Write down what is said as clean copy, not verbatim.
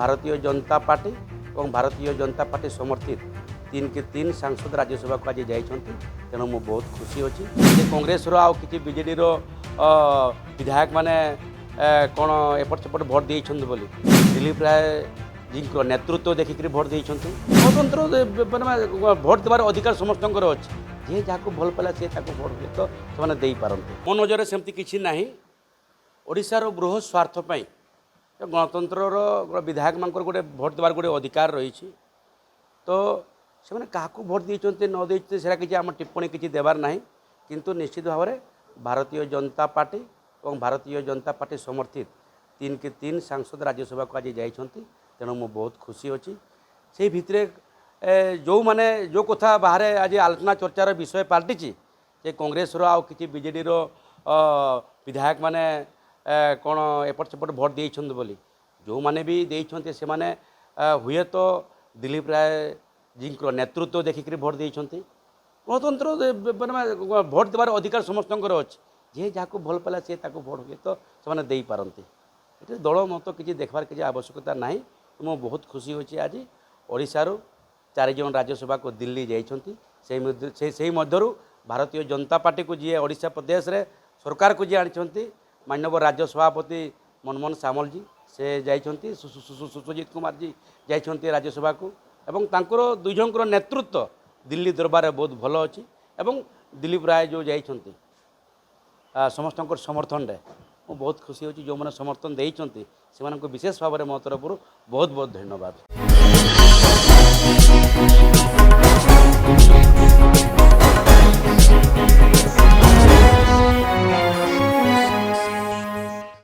Bharatiya Janata party और Bharatiya Janata party समर्थित 3 के 3 सांसद राज्यसभा को आज जाइछन्ति। तेणु मु बहुत खुशी अच्छी कांग्रेस आउ कि बीजेडी विधायक मैंने कौन एपट सेपट भोट देइछन्ति बोली दिलीप राय जी नेतृत्व देखिक भोट देइछन्ति। स्वतंत्र मैंने भोट देवार अधिकार समस्त अच्छे जे जहाँ भल पाला सी भोट दिए तो से दे पारती। मो नजर सेमती किसी ना ओडिशार बृहत स्वार्थपाई गणतंत्र विधायक मान गोटे भोट देवार गोटे अधिकार रही तो से क्या भोट देते न देते से किसी आम टिप्पणी किसी देवार ना किंतु निश्चित भाव में भारतीय जनता पार्टी और भारतीय जनता पार्टी समर्थित 3 के 3 सांसद राज्यसभा को आज जाइछन्ति। तेणु मु बहुत खुशी अच्छी से भितरे जो माने जो कथा बाहर आज आलोचना चर्चार विषय पाल्टी जे कांग्रेस आउ कि बीजेडी विधायक माने कौन एपट सेपट भोट देइछन्ति बोली जो माने भी देइछन्ति से माने हुए तो दिलीप राय जी नेतृत्व देखिक भोट देइछन्ति। गणतंत्र मैंने भोट देवार अधिकार समस्त अच्छे जे जहाँ भल पाला सी भोट हुए तो से दे पारती। ये दल मत किसी देखबार किसी आवश्यकता ना तो बहुत खुशी अच्छी आज ओडिशारू 4 जन राज्यसभा को दिल्ली जाइछन्ति। से मध्यरु भारतीय जनता पार्टी को जी ओडिशा प्रदेश रे सरकार को जी आनी माननीय राज्य सभापति मनमोहन सामल जी से जाइछन्ति। सुजीत कुमार जी जाइछन्ति राज्यसभा को एवं तांकर 2 जनकर नेतृत्व दिल्ली दरबार बहुत भल अच्छी एवं दिलीप राय जो जाइछन्ति समस्त समर्थन रे मु बहुत खुशी अच्छी जो मैंने समर्थन देइछन्ति से विशेष भाव में मो तरफ बहुत बहुत धन्यवाद।